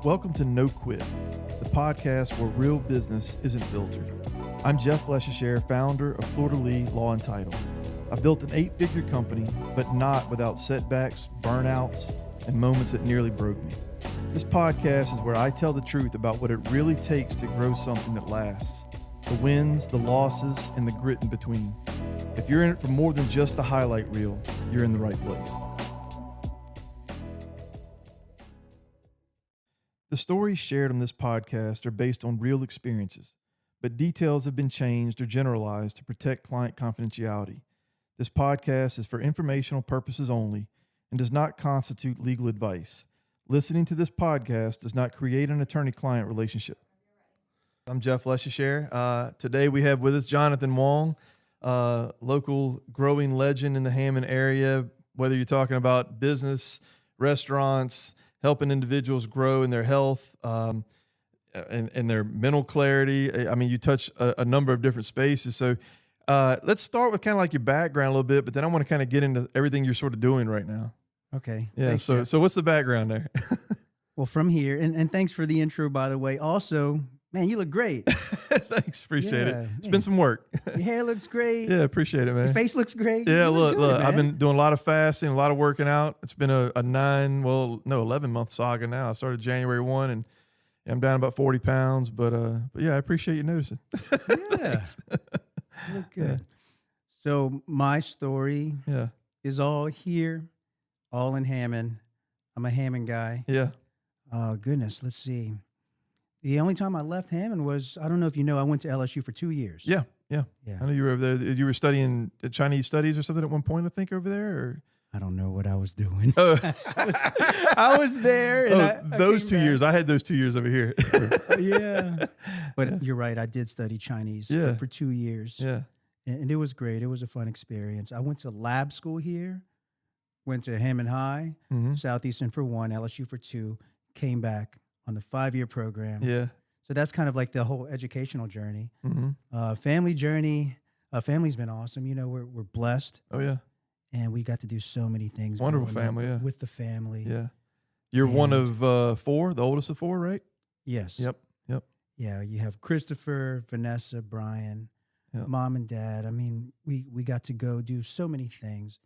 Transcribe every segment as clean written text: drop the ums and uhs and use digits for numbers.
Welcome to No Quit, the podcast where real business isn't filtered. I'm Jeff Leschere, founder of Fleur de Lis Law and Title. I built an 8-figure company, but not without setbacks, burnouts, and moments that nearly broke me. This podcast is where I tell the truth about what it really takes to grow something that lasts. The wins, the losses, and the grit in between. If you're in it for more than just the highlight reel, you're in the right place. The stories shared on this podcast are based on real experiences, but details have been changed or generalized to protect client confidentiality. This podcast is for informational purposes only and does not constitute legal advice. Listening to this podcast does not create an attorney-client relationship. I'm Jeff Leschere. Today we have with us Jonathan Wong, local growing legend in the Hammond area, whether you're talking about business, restaurants, helping individuals grow in their health and their mental clarity. I mean, you touch a number of different spaces. So let's start with kind of like your background a little bit, but then I want to kind of get into everything you're sort of doing right now. Okay. Yeah. Thanks, So what's the background there? well, from here, and thanks for the intro, by the way. Also, man, you look great. Thanks. Appreciate it. It's man. been some work. Your hair looks great. Yeah. Appreciate it, man. Your face looks great. Yeah. You look Look, good, I've man. been doing a lot of fasting, a lot of working out. It's been a 11-month saga now. I started January 1 and I'm down about 40 pounds, but yeah, I appreciate you noticing. Yeah. You look good. So my story is all here, all in Hammond. I'm a Hammond guy. Yeah. Oh, goodness. Let's see. The only time I left Hammond was, I don't know if you know, I went to LSU for 2 years. Yeah. Yeah. I know you were over there. You were studying Chinese studies or something at one point, I think, over there. Or I don't know what I was doing. oh, I was there. And those 2 came years. I had those 2 years over here. Yeah. But you're right. I did study Chinese for 2 years. Yeah. And it was great. It was a fun experience. I went to lab school here, went to Hammond High, Southeastern for 1, LSU for 2, came back on the 5-year program. Yeah. So that's kind of like the whole educational journey. Mm-hmm. Family journey. Family's been awesome. You know, we're blessed. Oh, yeah. And we got to do so many things. Wonderful family, yeah. With the family. Yeah. You're one of 4, the oldest of 4, right? Yes. Yep. Yeah, you have Christopher, Vanessa, Brian, Mom and Dad. I mean, we got to go do so many things.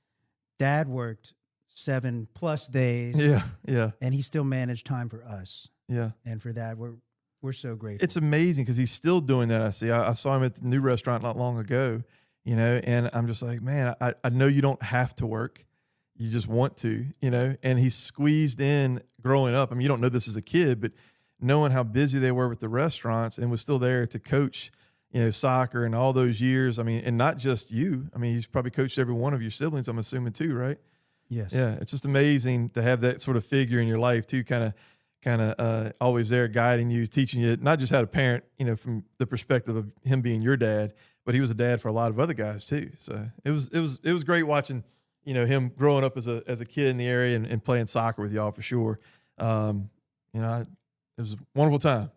Dad worked 7+ days. Yeah. And he still managed time for us. Yeah. And for that, we're so grateful. It's amazing because he's still doing that. I see. I saw him at the new restaurant not long ago, and I'm just like, man, I know you don't have to work. You just want to, and he's squeezed in growing up. I mean, you don't know this as a kid, but knowing how busy they were with the restaurants and was still there to coach, soccer and all those years. I mean, and not just you. I mean, he's probably coached every one of your siblings, I'm assuming too, right? Yes. Yeah. It's just amazing to have that sort of figure in your life too, kind of always there guiding you, teaching you not just how to parent, from the perspective of him being your dad, but he was a dad for a lot of other guys too. So it was great watching, him growing up as a kid in the area and playing soccer with y'all for sure. It was a wonderful time.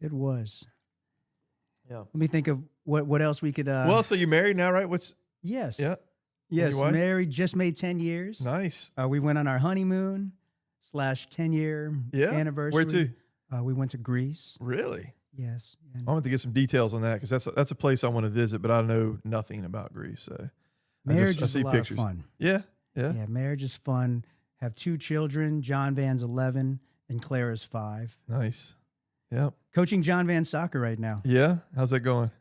It was. Yeah. Let me think of what else we could. Well, so you're married now, right? Yes. Yeah. Yes. Married, just made 10 years. Nice. We went on our honeymoon / 10-year anniversary. Where to? We went to Greece. Really? Yes. I want to get some details on that because that's a place I want to visit, but I know nothing about Greece. So marriage is I see a lot pictures. of fun. Yeah. Yeah. Marriage is fun. Have 2 children. John Van's 11 and Clara's 5. Nice. Yep. Coaching John Van soccer right now. Yeah. How's that going?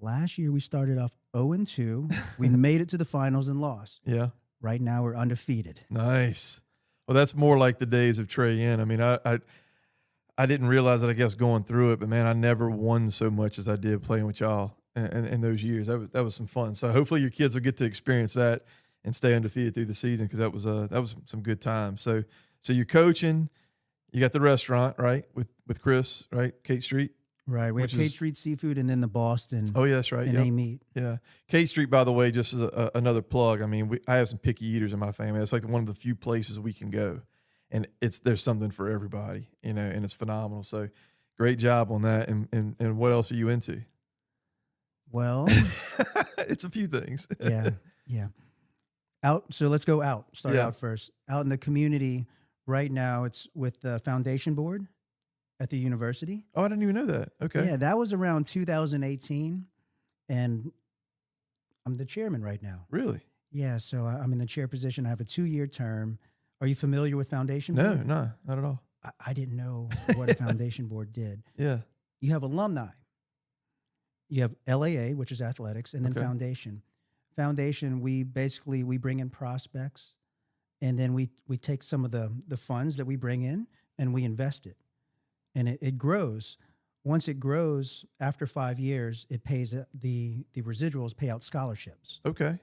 Last year we started off 0-2. We made it to the finals and lost. Yeah. Right now we're undefeated. Nice. Well, that's more like the days of Trey Yen. I mean, I didn't realize it, I guess, going through it, but man, I never won so much as I did playing with y'all in those years. That was some fun. So hopefully your kids will get to experience that and stay undefeated through the season because that was some good times. So you're coaching, you got the restaurant, right, with Chris, right, Kate Street. Right. We have Kate Street Seafood and then the Boston. Oh, yeah, that's right. And A-Meat. Yeah. Kate Street, by the way, just as another plug. I mean, I have some picky eaters in my family. It's like one of the few places we can go. And there's something for everybody, and it's phenomenal. So great job on that. And what else are you into? Well, it's a few things. Yeah. So let's go out. Start out first. Out in the community, Right now, it's with the foundation board at the university. Oh, I didn't even know that. Okay. Yeah, that was around 2018, and I'm the chairman right now. Really? Yeah, so I'm in the chair position. I have a 2-year term. Are you familiar with foundation No, board? no, not at all. I didn't know what a foundation board did. Yeah. You have alumni. You have LAA, which is athletics, and then Okay. foundation. Foundation, we bring in prospects, and then we take some of the funds that we bring in and we invest it. And it grows. Once it grows, after 5 years, it pays the residuals pay out scholarships. Okay.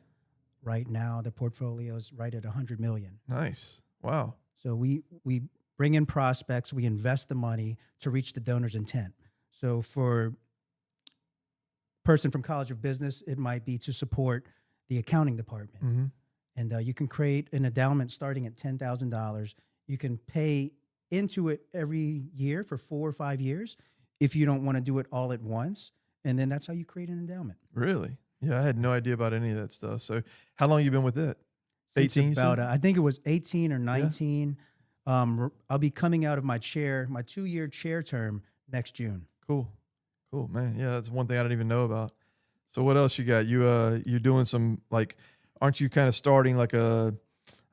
Right now, the portfolio is right at 100 million. Nice. Wow. So we bring in prospects, we invest the money to reach the donor's intent. So for person from College of Business, it might be to support the accounting department. Mm-hmm. And you can create an endowment starting at $10,000. You can pay into it every year for 4 or 5 years if you don't want to do it all at once. And then that's how you create an endowment. Really? Yeah, I had no idea about any of that stuff. So how long you been with it? Since 18? About, I think it was 18 or 19. Yeah. I'll be coming out of my 2-year chair term next June. Cool, man. Yeah, that's one thing I didn't even know about. So what else you got? You're doing some, like, aren't you kind of starting like I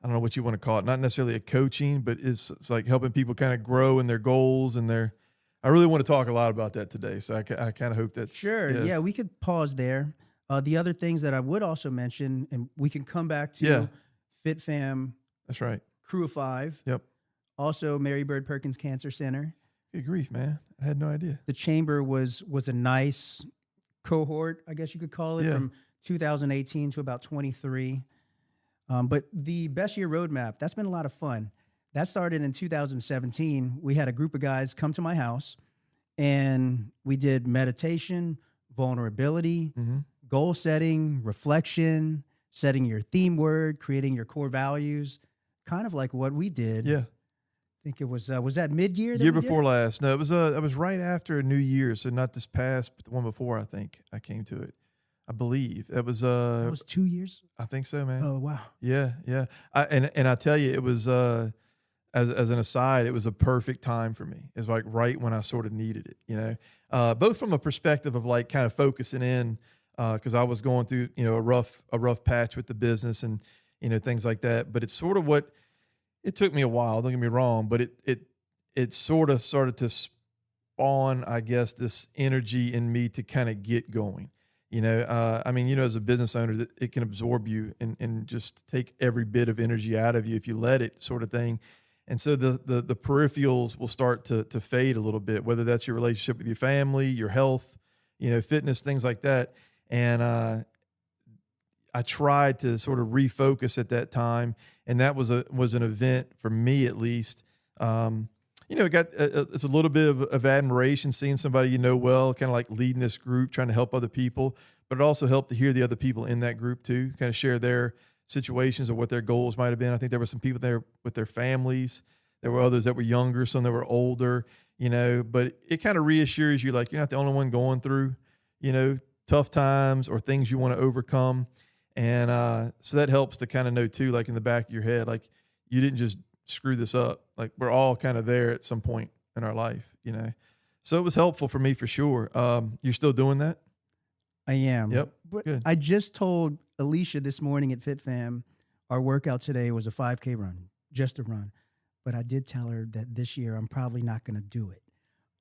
don't know what you want to call it, not necessarily a coaching, but it's like helping people kind of grow in their goals and I really want to talk a lot about that today. So I kind of hope that's sure. Yes. Yeah, we could pause there. The other things that I would also mention, and we can come back to FitFam. That's right. Crew of 5. Yep. Also, Mary Bird Perkins Cancer Center. Good grief, man. I had no idea. The chamber was a nice cohort, I guess you could call it, from 2018 to about 23. But the Best Year Roadmap, that's been a lot of fun. That started in 2017. We had a group of guys come to my house, and we did meditation, vulnerability, goal setting, reflection, setting your theme word, creating your core values, kind of like what we did. Yeah. I think it was that mid-year? Year before last. No, it was right after New Year's, so not this past, but the one before, I think I came to it. I believe. That was 2 years? I think so, man. Oh, wow. Yeah. And I tell you, it was as an aside, it was a perfect time for me. It was like right when I sort of needed it, both from a perspective of like kind of focusing in, because I was going through, a rough patch with the business and, things like that. But it's sort of it took me a while, don't get me wrong, but it sort of started to spawn, I guess, this energy in me to kind of get going. As a business owner, that it can absorb you and just take every bit of energy out of you if you let it, sort of thing. And so the peripherals will start to fade a little bit, whether that's your relationship with your family, your health, fitness, things like that. And I tried to sort of refocus at that time, and that was an event for me, at least. It's a little bit of admiration seeing somebody well, kind of like leading this group, trying to help other people, but it also helped to hear the other people in that group too, kind of share their situations or what their goals might have been. I think there were some people there with their families. There were others that were younger, some that were older, but it kind of reassures you, like, you're not the only one going through, tough times or things you want to overcome. And so that helps to kind of know too, like in the back of your head, like you didn't just screw this up. Like we're all kind of there at some point in our life, So it was helpful for me for sure. You're still doing that? I am. Yep. But Good. I just told Alicia this morning at FitFam, our workout today was a 5K run, just a run. But I did tell her that this year I'm probably not going to do it.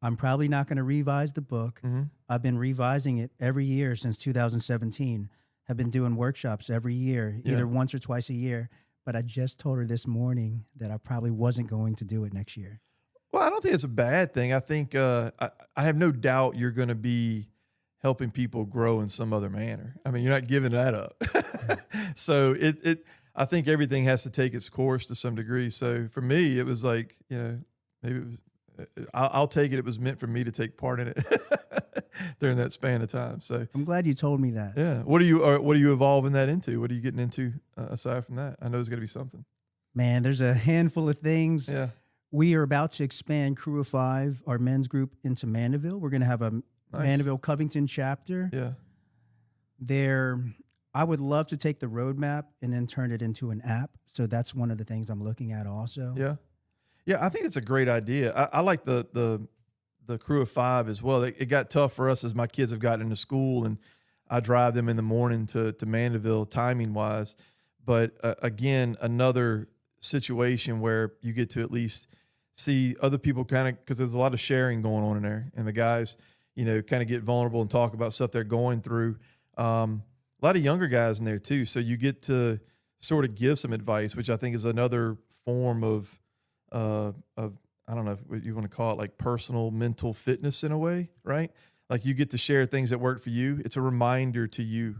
I'm probably not going to revise the book. Mm-hmm. I've been revising it every year since 2017. Have been doing workshops every year, either once or twice a year. But I just told her this morning that I probably wasn't going to do it next year. Well, I don't think it's a bad thing. I think I have no doubt you're going to be helping people grow in some other manner. I mean, you're not giving that up. So I think everything has to take its course to some degree. So for me, it was like, maybe it was, I'll take it. It was meant for me to take part in it during that span of time. So I'm glad you told me that. Yeah. What are you evolving that into? What are you getting into aside from that? I know there's going to be something. Man, there's a handful of things. Yeah. We are about to expand Crew of 5, our men's group, into Mandeville. We're going to have a Mandeville Covington chapter. Yeah. I would love to take the roadmap and then turn it into an app. So that's one of the things I'm looking at also. Yeah. Yeah, I think it's a great idea. I like the crew of five as well. It got tough for us as my kids have gotten into school, and I drive them in the morning to Mandeville, timing wise. But again, another situation where you get to at least see other people kind of, because there's a lot of sharing going on in there, and the guys, kind of get vulnerable and talk about stuff they're going through. A lot of younger guys in there too, so you get to sort of give some advice, which I think is another form of I don't know what you want to call it, like personal mental fitness in a way, right? Like you get to share things that work for you. It's a reminder to you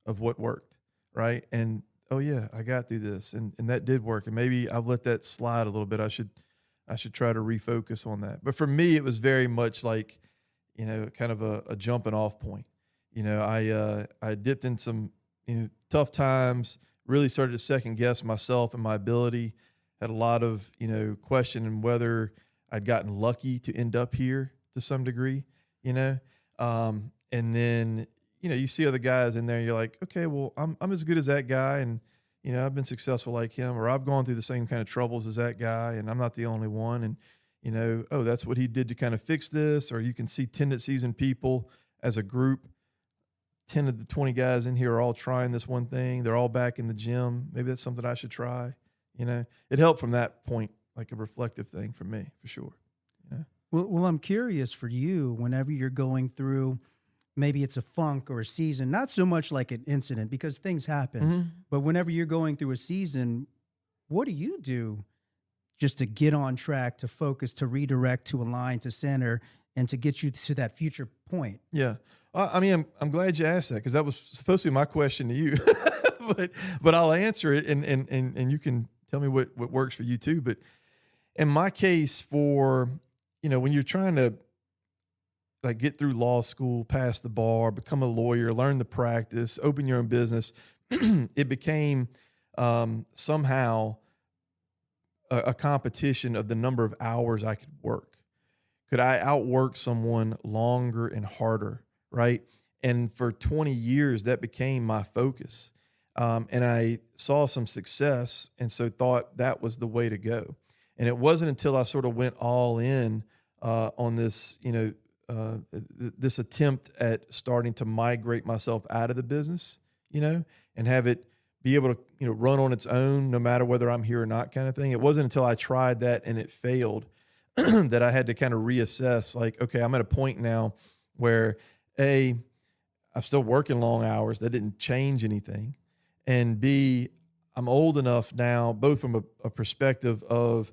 of what worked, right? And oh yeah, I got through this, and that did work. And maybe I've let that slide a little bit. I should try to refocus on that. But for me, it was very much like, kind of a jumping off point. I dipped in some tough times. Really started to second guess myself and my ability. Had a lot of questioning whether I'd gotten lucky to end up here to some degree. And then you see other guys in there, and you're like, okay, well, I'm as good as that guy, and I've been successful like him, or I've gone through the same kind of troubles as that guy, and I'm not the only one. And oh, that's what he did to kind of fix this. Or you can see tendencies in people as a group. 10 of the 20 guys in here are all trying this one thing. They're all back in the gym. Maybe that's something I should try. It helped from that point, like a reflective thing for me, for sure. Well, I'm curious for you, whenever you're going through, maybe it's a funk or a season, not so much like an incident because things happen, but whenever you're going through a season, what do you do just to get on track, to focus, to redirect, to align, to center, and to get you to that future point? Yeah. I mean, I'm glad you asked that, because that was supposed to be my question to you, but I'll answer it, and you can tell me what works for you too. But in my case, for, when you're trying to like get through law school, pass the bar, become a lawyer, learn the practice, open your own business, it became somehow a competition of the number of hours I could work. Could I outwork someone longer and harder? Right. And for 20 years, that became my focus. And I saw some success, and so thought that was the way to go. And it wasn't until I sort of went all in on this, this attempt at starting to migrate myself out of the business, and have it be able to, run on its own, no matter whether I'm here or not, kind of thing. It wasn't until I tried that and it failed that I had to kind of reassess, like, okay, I'm at a point now where I'm still working long hours. That didn't change anything. And B, I'm old enough now, both from a perspective of,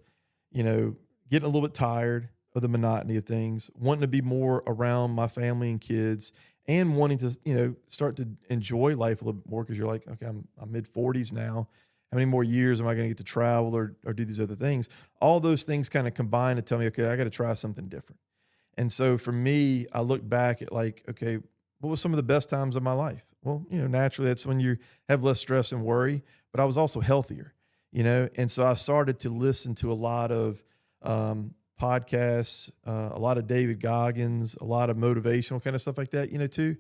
getting a little bit tired of the monotony of things, wanting to be more around my family and kids, and wanting to, start to enjoy life a little bit more, because you're like, okay, I'm mid-40s now. How many more years am I going to get to travel or do these other things? All those things kind of combine to tell me, okay, I got to try something different. And so for me, I look back at like, okay, what was some of the best times of my life? Well, naturally that's when you have less stress and worry, but I was also healthier, And so I started to listen to a lot of podcasts, a lot of David Goggins, a lot of motivational kind of stuff like that, too,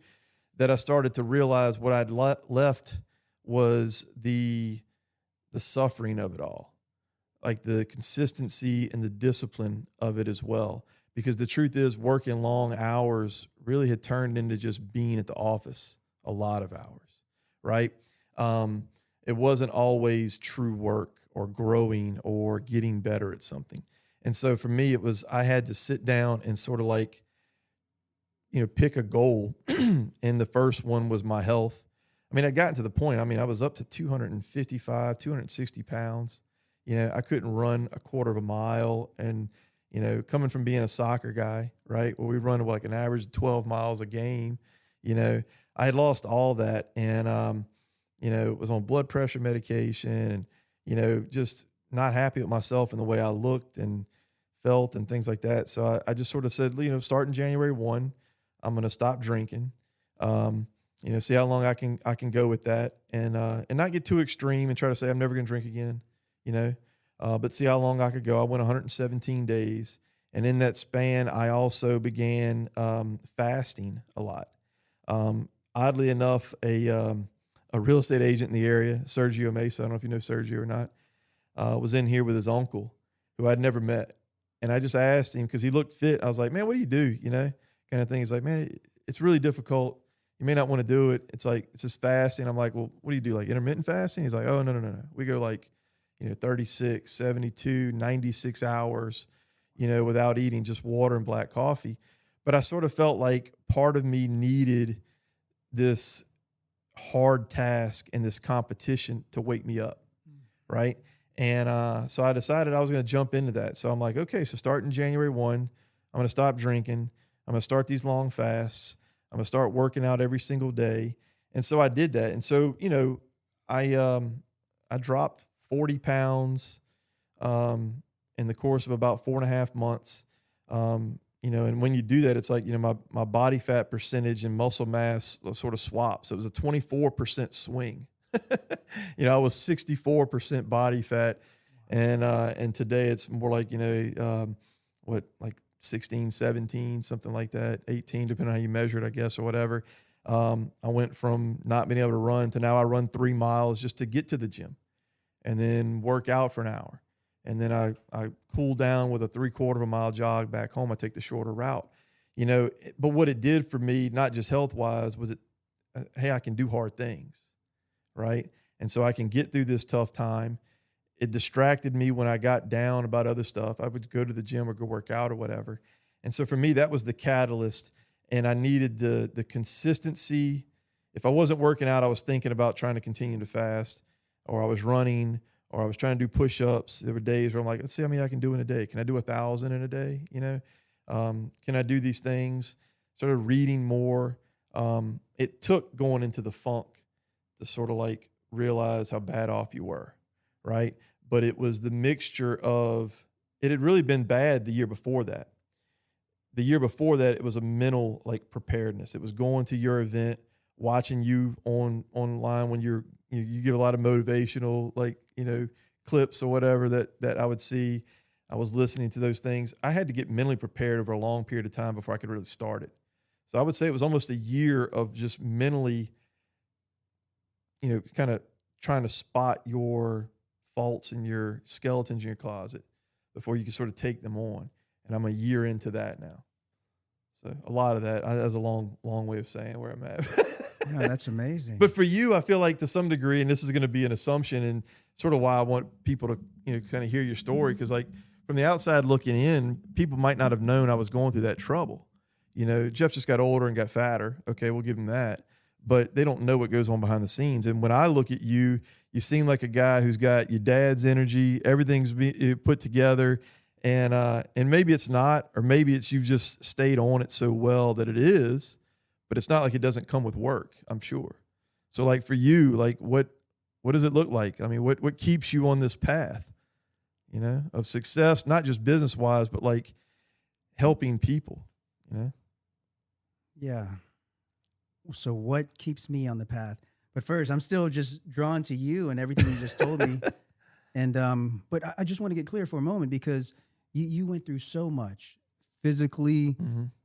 that I started to realize what I'd left was the suffering of it all, like the consistency and the discipline of it as well. Because the truth is, working long hours really had turned into just being at the office a lot of hours, right? It wasn't always true work or growing or getting better at something. And so for me, I had to sit down and sort of like, pick a goal. And the first one was my health. I mean, I got to the point, I was up to 255, 260 pounds. I couldn't run a quarter of a mile. And, coming from being a soccer guy, right, where we run like an average of 12 miles a game, I had lost all that, and, was on blood pressure medication, and, just not happy with myself and the way I looked and felt and things like that. So I just sort of said, starting January 1, I'm going to stop drinking, see how long I can go with that, and not get too extreme and try to say I'm never going to drink again, but see how long I could go. I went 117 days. And in that span, I also began fasting a lot. Oddly enough, a real estate agent in the area, Sergio Mesa, I don't know if you know Sergio or not, was in here with his uncle, who I'd never met. And I just asked him, because he looked fit. I was like, man, what do you do? Kind of thing. He's like, man, it's really difficult. You may not want to do it. It's like, it's just fasting. I'm like, well, what do you do? Like intermittent fasting? He's like, oh, no. We go like, 36, 72, 96 hours, without eating, just water and black coffee. But I sort of felt like part of me needed this hard task and this competition to wake me up. Right. And so I decided I was going to jump into that. So I'm like, okay, so starting January 1, I'm going to stop drinking. I'm going to start these long fasts. I'm going to start working out every single day. And so I did that. And so, I dropped 40 pounds in the course of about 4.5 months. And when you do that, it's like, my body fat percentage and muscle mass sort of swap. So it was a 24% swing. I was 64% body fat. And today it's more like, like 16, 17, something like that, 18, depending on how you measure it, I guess, or whatever. I went from not being able to run to now I run 3 miles just to get to the gym and then work out for an hour. And then I cool down with a 3/4 of a mile jog back home. I take the shorter route, but what it did for me, not just health wise, was hey, I can do hard things. Right. And so I can get through this tough time. It distracted me when I got down about other stuff. I would go to the gym or go work out or whatever. And so for me, that was the catalyst. And I needed the consistency. If I wasn't working out, I was thinking about trying to continue to fast, or I was running, or I was trying to do push-ups. There were days where I'm like, let's see how many I can do in a day. Can I do 1,000 in a day? Can I do these things? Started reading more. It took going into the funk to sort of like realize how bad off you were, right? But it was the mixture of, it had really been bad the year before that. The year before that, it was a mental like preparedness. It was going to your event, watching you online when you give a lot of motivational clips or whatever that I would see. I was listening to those things. I had to get mentally prepared over a long period of time before I could really start it. So I would say it was almost a year of just mentally kind of trying to spot your faults and your skeletons in your closet before you can sort of take them on. And I'm a year into that now. So a lot of that, that's a long way of saying where I'm at. No, that's amazing. But for you, I feel like to some degree, and this is going to be an assumption and sort of why I want people to, kind of hear your story. Cause like from the outside looking in, people might not have known I was going through that trouble. Jeff just got older and got fatter. Okay. We'll give him that. But they don't know what goes on behind the scenes. And when I look at you, you seem like a guy who's got your dad's energy, everything's put together, and maybe it's not, or maybe it's you've just stayed on it so well that it is, but it's not like it doesn't come with work, I'm sure. So like for you, like what does it look like? I mean, what keeps you on this path, of success, not just business wise, but like helping people, Yeah. So what keeps me on the path? But first, I'm still just drawn to you and everything you just told me. And but I just want to get clear for a moment, because you went through so much physically,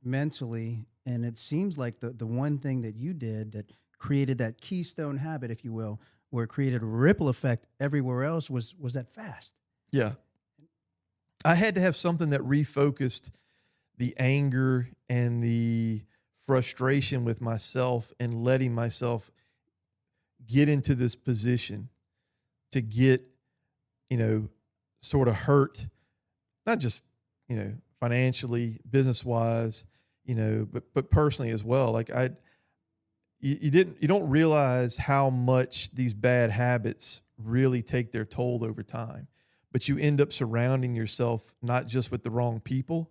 mentally, and it seems like the one thing that you did that created that keystone habit, if you will, where it created a ripple effect everywhere else was that fast. Yeah. I had to have something that refocused the anger and the frustration with myself and letting myself get into this position to get, sort of hurt, not just, financially, business wise, but personally as well. Like you don't realize how much these bad habits really take their toll over time, but you end up surrounding yourself not just with the wrong people,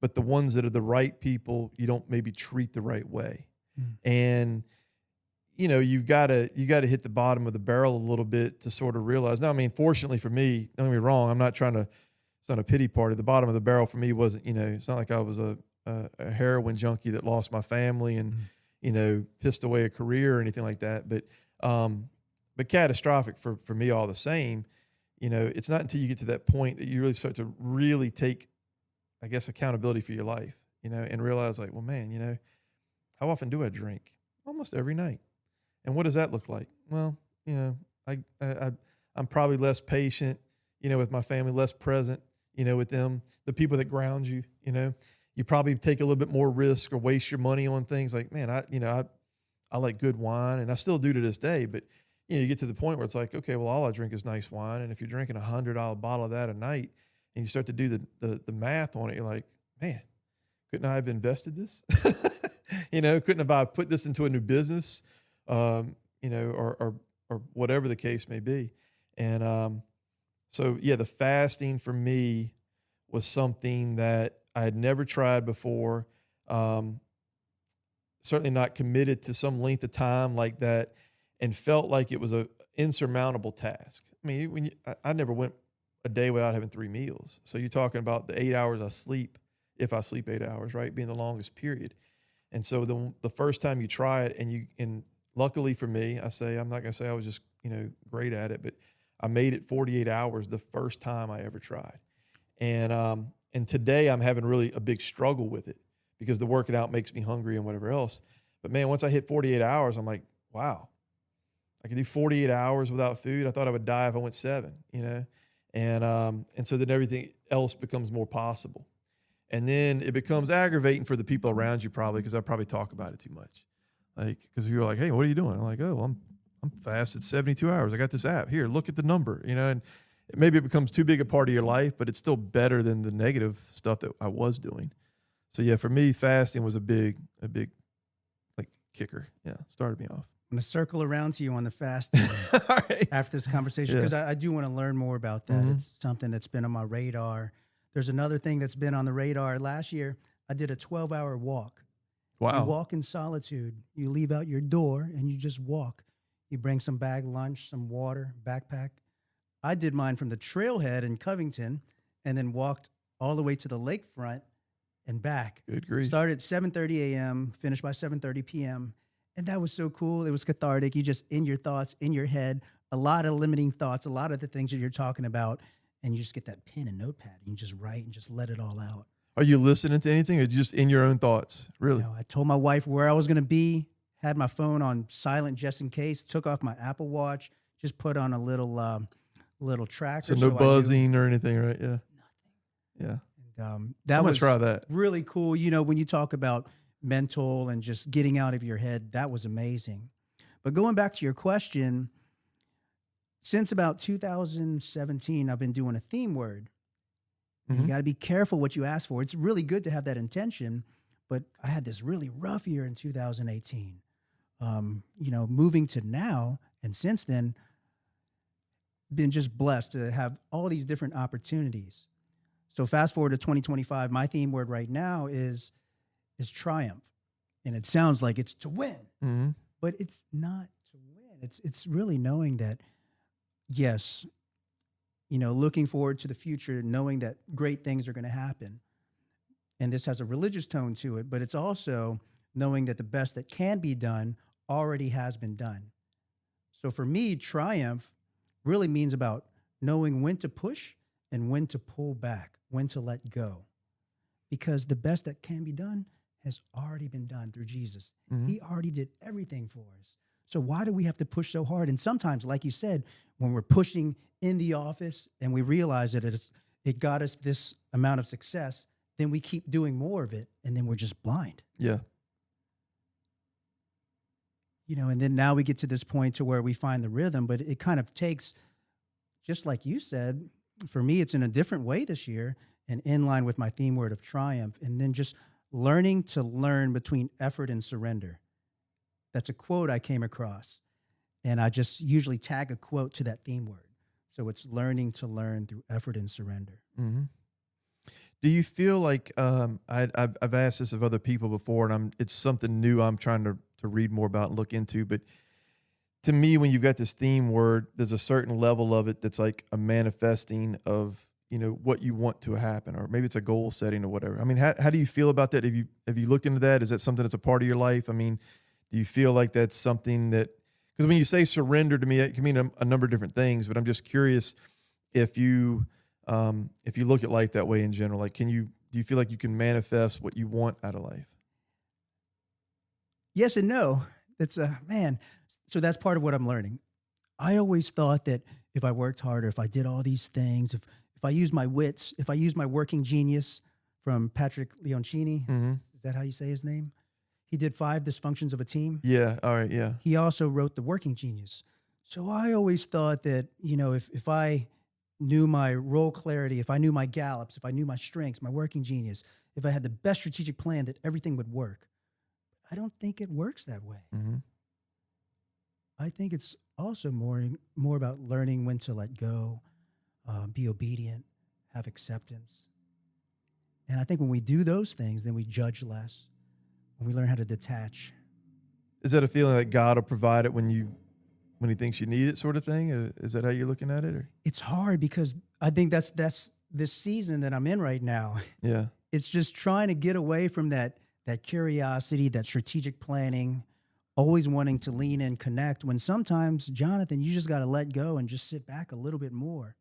but the ones that are the right people you don't maybe treat the right way. And, you've got to hit the bottom of the barrel a little bit to sort of realize. Now, I mean, fortunately for me, don't get me wrong, I'm not trying to, it's not a pity party. The bottom of the barrel for me wasn't, it's not like I was a heroin junkie that lost my family and, pissed away a career or anything like that. But catastrophic for me all the same. It's not until you get to that point that you really start to really take, I guess, accountability for your life, and realize like, well, man, how often do I drink? Almost every night. And what does that look like? Well, I'm probably less patient, with my family, less present, with them, the people that ground you, you probably take a little bit more risk or waste your money on things like, man, I like good wine, and I still do to this day, but you get to the point where it's like, okay, well, all I drink is nice wine. And if you're drinking $100 bottle of that a night and you start to do the math on it, you're like, man, couldn't I have invested this? Couldn't have I put this into a new business? Or whatever the case may be. And so yeah, the fasting for me was something that I had never tried before. Certainly not committed to some length of time like that, and felt like it was a insurmountable task. I mean, I never went a day without having 3 meals. So you're talking about the 8 hours I sleep, if I sleep 8 hours, right, being the longest period. And so the first time you try it, and luckily for me, I'm not going to say I was just, great at it, but I made it 48 hours the first time I ever tried. And today I'm having really a big struggle with it because the working out makes me hungry and whatever else. But man, once I hit 48 hours, I'm like, wow, I can do 48 hours without food. I thought I would die if I went 7, and so then everything else becomes more possible. And then it becomes aggravating for the people around you probably, because I probably talk about it too much. Like, because you're like, hey, what are you doing? I'm like, oh, well, I'm fasted 72 hours. I got this app here. Look at the number, and maybe it becomes too big a part of your life, but it's still better than the negative stuff that I was doing. So yeah, for me, fasting was a big like kicker. Yeah, started me off. I'm going to circle around to you on the fasting Right. after this conversation, because I do want to learn more about that. Mm-hmm. It's something that's been on my radar. There's another thing that's been on the radar. Last year, I did a 12-hour walk. Wow. You walk in solitude. You leave out your door and you just walk. You bring some bag lunch, some water, backpack. I did mine from the trailhead in Covington and then walked all the way to the lakefront and back. Good grief. Started at 7:30 a.m., finished by 7:30 p.m., and that was so cool. It was cathartic. You just in your thoughts, in your head, a lot of limiting thoughts, a lot of the things that you're talking about, and you just get that pen and notepad and you just write and just let it all out. Are you listening to anything or just in your own thoughts? Really? I told my wife where I was going to be, had my phone on silent just in case, took off my Apple Watch, just put on a little tracker. So no buzzing or anything, right? Yeah. Nothing. Yeah. And that was try that. Really cool. When you talk about mental and just getting out of your head, that was amazing. But going back to your question, since about 2017, I've been doing a theme word. Mm-hmm. You got to be careful what you ask for. It's really good to have that intention, but I had this really rough year in 2018. Moving to now, and since then, been just blessed to have all these different opportunities. So fast forward to 2025, my theme word right now is triumph. And it sounds like it's to win, mm-hmm. but it's not to win. It's really knowing that, yes, looking forward to the future, knowing that great things are going to happen. And this has a religious tone to it, but it's also knowing that the best that can be done already has been done. So for me, triumph really means about knowing when to push and when to pull back, when to let go. Because the best that can be done has already been done through Jesus. Mm-hmm. He already did everything for us. So why do we have to push so hard? And sometimes, like you said, when we're pushing in the office and we realize that it got us this amount of success, then we keep doing more of it, and then we're just blind. Yeah. And then now we get to this point to where we find the rhythm, but it kind of takes, just like you said, for me, it's in a different way this year and in line with my theme word of triumph, and then just learning to learn between effort and surrender. That's a quote I came across, and I just usually tag a quote to that theme word. So it's learning to learn through effort and surrender. Mm-hmm. Do you feel like I've asked this of other people before, and it's something new I'm trying to read more about and look into, but to me, when you've got this theme word, there's a certain level of it that's like a manifesting of what you want to happen, or maybe it's a goal setting or whatever. I mean, how do you feel about that? Have you looked into that? Is that something that's a part of your life? I mean, do you feel like that's something that, because when you say surrender to me, it can mean a number of different things, but I'm just curious if you look at life that way in general, like, do you feel like you can manifest what you want out of life? Yes and no. So that's part of what I'm learning. I always thought that if I worked harder, if I did all these things, if if I use my wits, if I use my working genius from Patrick Leoncini, is that how you say his name? He did 5 Dysfunctions of a Team. Yeah. All right. Yeah. He also wrote The Working Genius. So I always thought that, if I knew my role clarity, if I knew my gallops, if I knew my strengths, my working genius, if I had the best strategic plan, that everything would work. I don't think it works that way. I think it's also more about learning when to let go, be obedient, have acceptance. And I think when we do those things, then we judge less. When we learn how to detach. Is that a feeling like God will provide it when he thinks you need it, sort of thing? Is that how you're looking at it? Or? It's hard because I think that's this season that I'm in right now. Yeah. It's just trying to get away from that curiosity, that strategic planning, always wanting to lean in, connect, when sometimes, Jonathan, you just got to let go and just sit back a little bit more.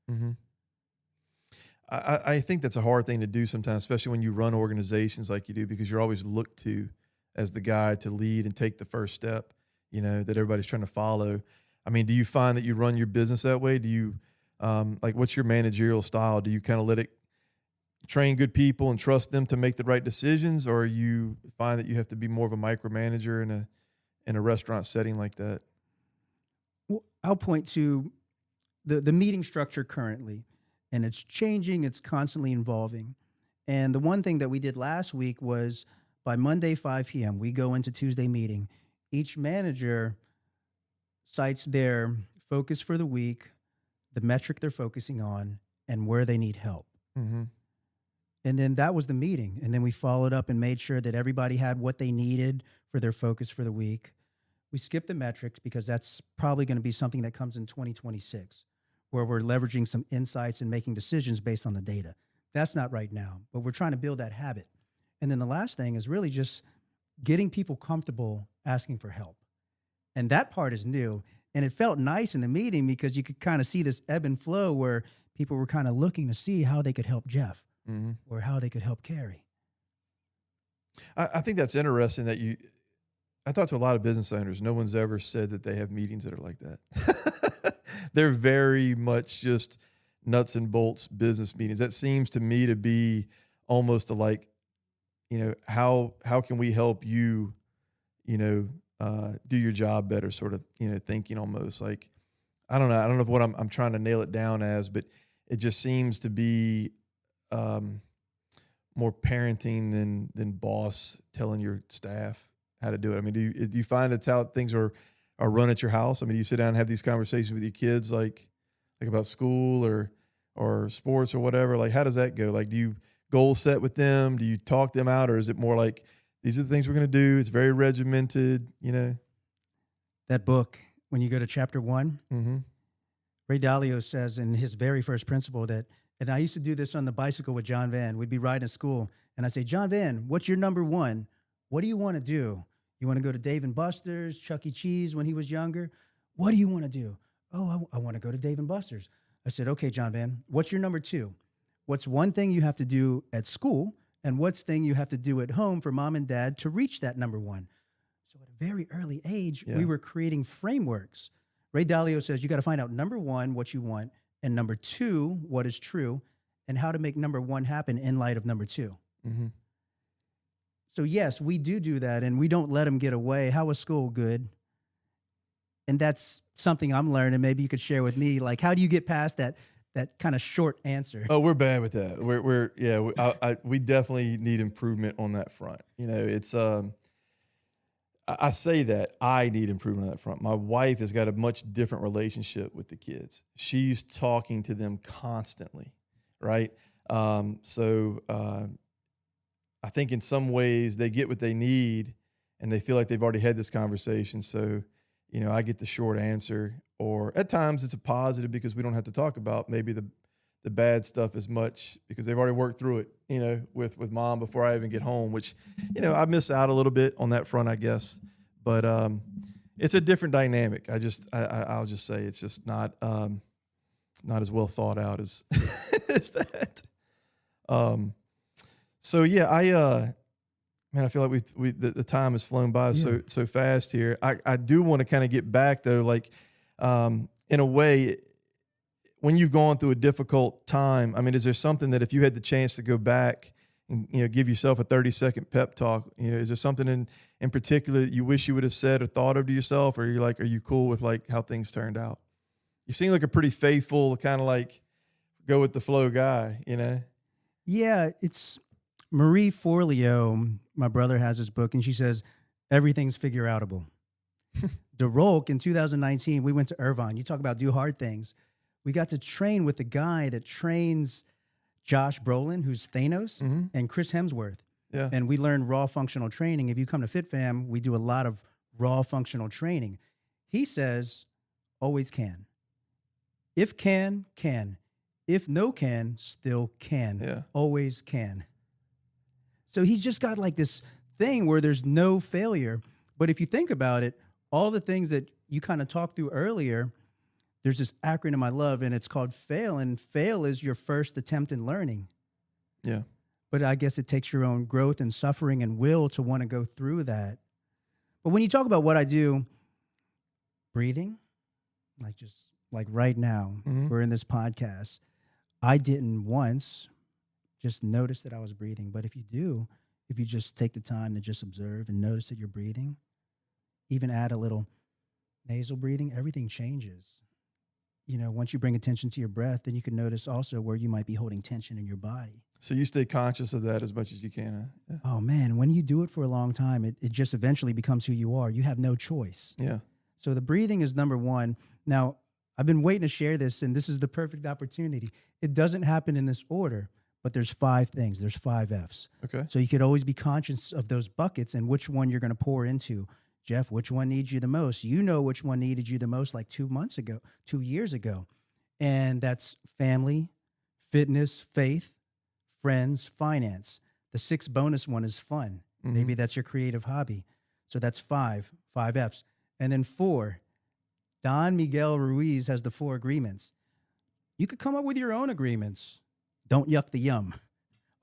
I think that's a hard thing to do sometimes, especially when you run organizations like you do, because you're always looked to as the guy to lead and take the first step, that everybody's trying to follow. I mean, do you find that you run your business that way? Do you, what's your managerial style? Do you kind of let it train good people and trust them to make the right decisions? Or you find that you have to be more of a micromanager in a restaurant setting like that? Well, I'll point to the meeting structure currently, and it's changing. It's constantly evolving. And the one thing that we did last week was by Monday, 5 p.m., we go into Tuesday meeting. Each manager cites their focus for the week, the metric they're focusing on, and where they need help. And then that was the meeting. And then we followed up and made sure that everybody had what they needed for their focus for the week. We skipped the metrics because that's probably going to be something that comes in 2026, where we're leveraging some insights and making decisions based on the data. That's not right now, but we're trying to build that habit. And then the last thing is really just getting people comfortable asking for help. And that part is new. And it felt nice in the meeting because you could kind of see this ebb and flow where people were kind of looking to see how they could help Jeff or how they could help Carrie. I think that's interesting that I talk to a lot of business owners. No one's ever said that they have meetings that are like that. They're very much just nuts and bolts business meetings. That seems to me to be almost how can we help you, do your job better, sort of, thinking almost like, I don't know what I'm trying to nail it down as, but it just seems to be more parenting than boss telling your staff how to do it. I mean, do you find that's how things are run at your house? I mean, do you sit down and have these conversations with your kids, like about school or sports or whatever? Like, how does that go? Like, do you goal set with them? Do you talk them out? Or is it more like, these are the things we're going to do? It's very regimented, That book, when you go to chapter 1, Ray Dalio says in his very first principle that, and I used to do this on the bicycle with John Van. We'd be riding to school, and I'd say, John Van, what's your number 1? What do you want to do? You want to go to Dave & Buster's, Chuck E. Cheese when he was younger? What do you want to do? Oh, I want to go to Dave & Buster's. I said, okay, John Van, what's your number 2? What's one thing you have to do at school, and what's thing you have to do at home for mom and dad to reach that number 1? So at a very early age, we were creating frameworks. Ray Dalio says you got to find out, number 1, what you want, and number 2, what is true, and how to make number 1 happen in light of number 2. So yes, we do that, and we don't let them get away. How was school? Good. And that's something I'm learning. Maybe you could share with me, like, how do you get past that kind of short answer? Oh, we're bad with that. We definitely need improvement on that front. It's I say that I need improvement on that front. My wife has got a much different relationship with the kids. She's talking to them constantly, right? I think in some ways they get what they need and they feel like they've already had this conversation. So, I get the short answer, or at times it's a positive because we don't have to talk about maybe the bad stuff as much because they've already worked through it, with mom before I even get home, which, I miss out a little bit on that front, I guess. But it's a different dynamic. I'll just say it's just not as well thought out as as that. So yeah, I feel like the time has flown by so fast here. I do want to kind of get back though, like in a way, when you've gone through a difficult time, I mean, is there something that if you had the chance to go back and, give yourself a 30-second pep talk, is there something in particular that you wish you would have said or thought of to yourself? Or are you cool with like how things turned out? You seem like a pretty faithful, kind of like go with the flow guy, Yeah, it's Marie Forleo. My brother has his book, and she says everything's figure outable. DeRolk in 2019, we went to Irvine. You talk about do hard things. We got to train with the guy that trains Josh Brolin, who's Thanos, and Chris Hemsworth. Yeah. And we learned raw functional training. If you come to FitFam, we do a lot of raw functional training. He says, always can. If can, can. If no can, still can. Yeah. Always can. So he's just got like this thing where there's no failure. But if you think about it, all the things that you kind of talked through earlier, there's this acronym I love, and it's called FAIL. And FAIL is your first attempt in learning. Yeah. But I guess it takes your own growth and suffering and will to want to go through that. But when you talk about what I do, breathing, like right now, we're in this podcast. I didn't once just notice that I was breathing. But if you just take the time to just observe and notice that you're breathing, even add a little nasal breathing, everything changes. Once you bring attention to your breath, then you can notice also where you might be holding tension in your body. So you stay conscious of that as much as you can. Huh? Yeah. Oh, man, when you do it for a long time, it just eventually becomes who you are. You have no choice. Yeah. So the breathing is number one. Now, I've been waiting to share this, and this is the perfect opportunity. It doesn't happen in this order, but there's 5 things. There's 5 Fs. Okay. So you could always be conscious of those buckets and which one you're going to pour into. Jeff, which one needs you the most? You know which one needed you the most like 2 years ago. And that's family, fitness, faith, friends, finance. The 6th bonus one is fun. Maybe that's your creative hobby. So that's 5 Fs. And then 4, Don Miguel Ruiz has the 4 agreements. You could come up with your own agreements. Don't yuck the yum.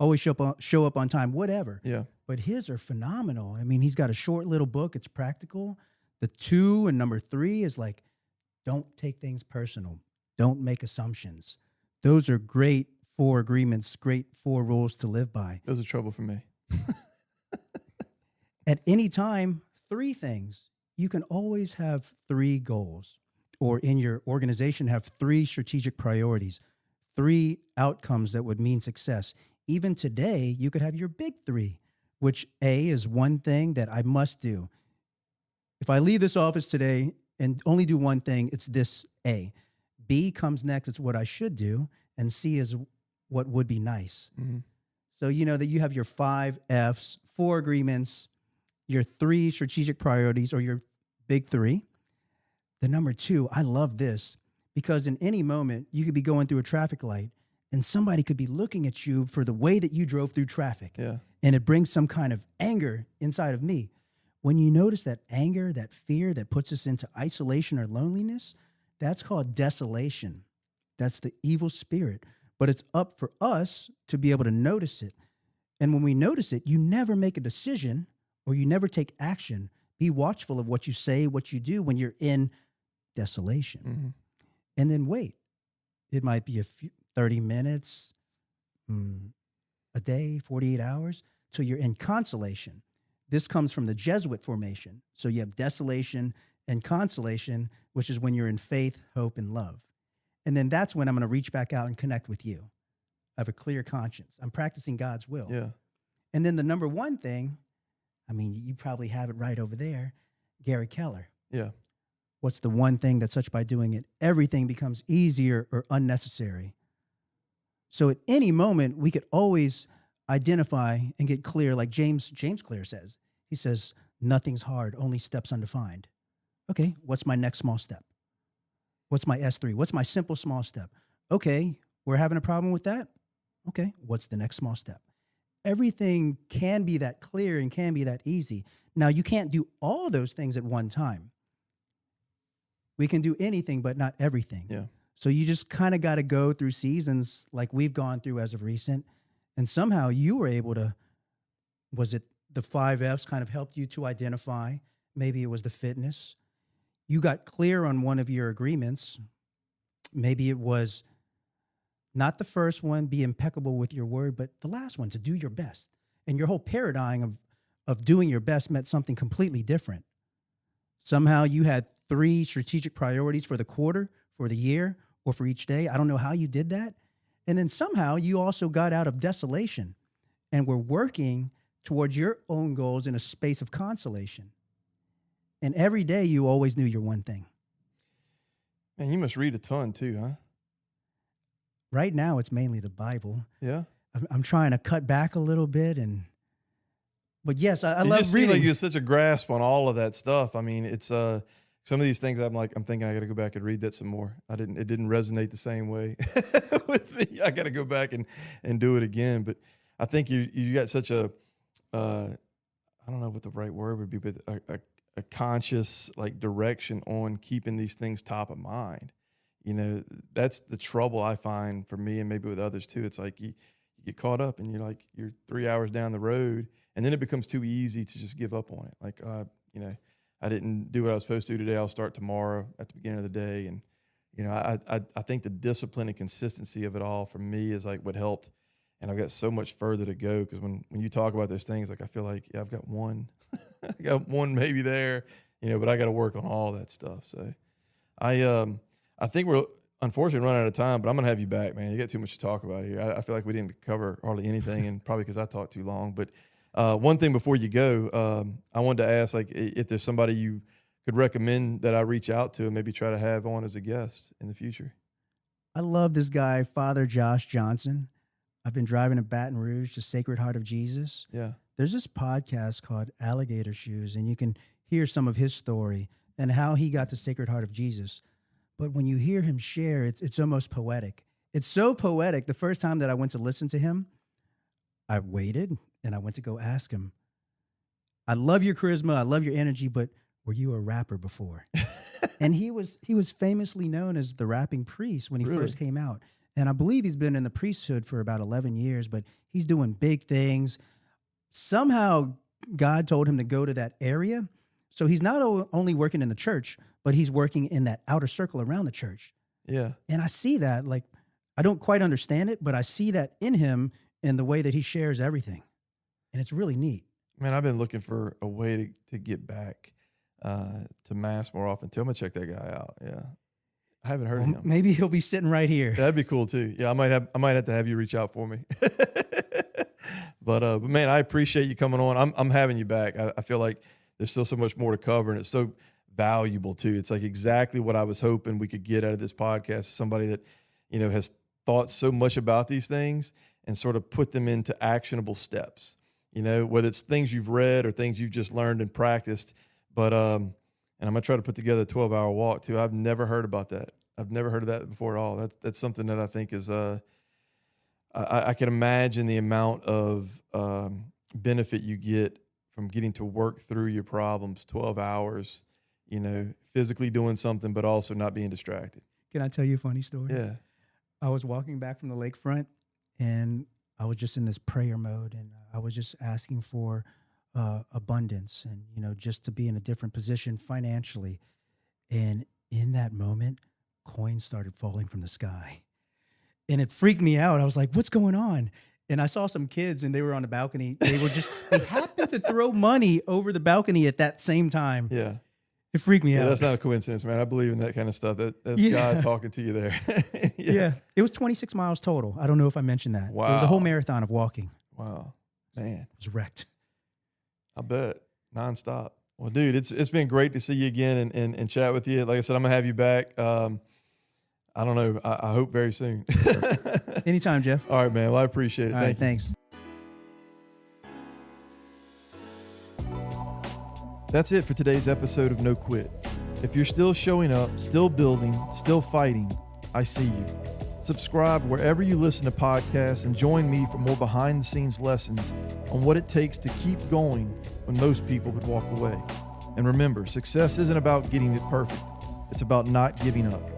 Always show up on time, whatever. Yeah. But his are phenomenal. I mean, he's got a short little book. It's practical. The 2 and number 3 is like, don't take things personal. Don't make assumptions. Those are great 4 agreements, great 4 rules to live by. Those are trouble for me. At any time, 3 things. You can always have 3 goals, or in your organization, have 3 strategic priorities, 3 outcomes that would mean success. Even today, you could have your big 3, which A is one thing that I must do. If I leave this office today and only do one thing, it's this A. B comes next, it's what I should do. And C is what would be nice. So you know that you have your 5 Fs, 4 agreements, your 3 strategic priorities, or your big 3. The number 2, I love this, because in any moment, you could be going through a traffic light and somebody could be looking at you for the way that you drove through traffic. Yeah. And it brings some kind of anger inside of me. When you notice that anger, that fear that puts us into isolation or loneliness, that's called desolation. That's the evil spirit. But it's up for us to be able to notice it. And when we notice it, you never make a decision or you never take action. Be watchful of what you say, what you do when you're in desolation. And then wait. It might be 30 minutes, a day, 48 hours, till you're in consolation. This comes from the Jesuit formation. So you have desolation and consolation, which is when you're in faith, hope, and love. And then that's when I'm going to reach back out and connect with you. I have a clear conscience. I'm practicing God's will. Yeah. And then the number 1 thing, I mean, you probably have it right over there, Gary Keller. Yeah. What's the one thing that such by doing it, everything becomes easier or unnecessary? So at any moment, we could always identify and get clear, like James Clear says. He says, nothing's hard, only steps undefined. Okay, what's my next small step? What's my S3? What's my simple small step? Okay, we're having a problem with that? Okay, what's the next small step? Everything can be that clear and can be that easy. Now, you can't do all those things at one time. We can do anything, but not everything. Yeah. So you just kind of got to go through seasons like we've gone through as of recent. And somehow you were able to, was it the 5 Fs kind of helped you to identify? Maybe it was the fitness. You got clear on one of your agreements. Maybe it was Not the first one, be impeccable with your word, but the last one, to do your best. And your whole paradigm of doing your best meant something completely different. Somehow you had 3 strategic priorities for the quarter, for the year, or for each day. I don't know how you did that. And then somehow you also got out of desolation and were working towards your own goals in a space of consolation. And every day you always knew your one thing. Man, you must read a ton too, huh? Right now it's mainly the Bible. Yeah. I'm trying to cut back a little bit, but yes, I love just reading. Seem like you have such a grasp on all of that stuff. I mean, it's some of these things I'm thinking I got to go back and read that some more. It didn't resonate the same way with me. I got to go back and do it again. But I think you got such a I don't know what the right word would be, but a conscious like direction on keeping these things top of mind. You know, that's the trouble I find for me and maybe with others too. It's like you get caught up and you're 3 hours down the road, and then it becomes too easy to just give up on it. Like, I didn't do what I was supposed to do today. I'll start tomorrow at the beginning of the day. And, I think the discipline and consistency of it all for me is like what helped. And I've got so much further to go, because when you talk about those things, like I feel like, yeah, I've got one, I got one maybe there, but I got to work on all that stuff. So I think we're unfortunately running out of time, but I'm going to have you back, man. You got too much to talk about here. I feel like we didn't cover hardly anything, and probably because I talked too long. But one thing before you go, I wanted to ask, like, if there's somebody you could recommend that I reach out to and maybe try to have on as a guest in the future. I love this guy, Father Josh Johnson. I've been driving to Baton Rouge to Sacred Heart of Jesus. Yeah. There's this podcast called Alligator Shoes, and you can hear some of his story and how he got to Sacred Heart of Jesus. But when you hear him share, it's almost poetic. It's so poetic. The first time that I went to listen to him, I waited and I went to go ask him, I love your charisma, I love your energy, but were you a rapper before? And he was famously known as the rapping priest when he first came out. And I believe he's been in the priesthood for about 11 years, but he's doing big things. Somehow God told him to go to that area. So he's not only working in the church, but he's working in that outer circle around the church. Yeah. And I see that, like, I don't quite understand it, but I see that in him in the way that he shares everything. And it's really neat. Man, I've been looking for a way to get back to Mass more often too. I'm going to check that guy out. Yeah. I haven't heard of him. Maybe he'll be sitting right here. That'd be cool too. Yeah, I might have to have you reach out for me. But man, I appreciate you coming on. I'm having you back. I feel like there's still so much more to cover, and it's so valuable too. It's like exactly what I was hoping we could get out of this podcast. Somebody that, has thought so much about these things and sort of put them into actionable steps, whether it's things you've read or things you've just learned and practiced. But, and I'm going to try to put together a 12-hour walk too. I've never heard about that. I've never heard of that before at all. That's something that I think is, I can imagine the amount of benefit you get from getting to work through your problems, 12 hours, physically doing something, but also not being distracted. Can I tell you a funny story? Yeah. I was walking back from the lakefront, and I was just in this prayer mode, and I was just asking for abundance and, just to be in a different position financially. And in that moment, coins started falling from the sky. And it freaked me out. I was like, what's going on? And I saw some kids, and they were on the balcony. They happened to throw money over the balcony at that same time. Yeah. It freaked me out. That's not a coincidence, man. I believe in that kind of stuff. That's God talking to you there. Yeah. It was 26 miles total. I don't know if I mentioned that. Wow. It was a whole marathon of walking. Wow. Man. It was wrecked. I bet. Nonstop. Well, dude, it's been great to see you again and chat with you. Like I said, I'm going to have you back. I don't know. I hope very soon. Anytime, Jeff. All right, man. Well, I appreciate it. All right, thanks. That's it for today's episode of No Quit. If you're still showing up, still building, still fighting, I see you. Subscribe wherever you listen to podcasts and join me for more behind-the-scenes lessons on what it takes to keep going when most people would walk away. And remember, success isn't about getting it perfect. It's about not giving up.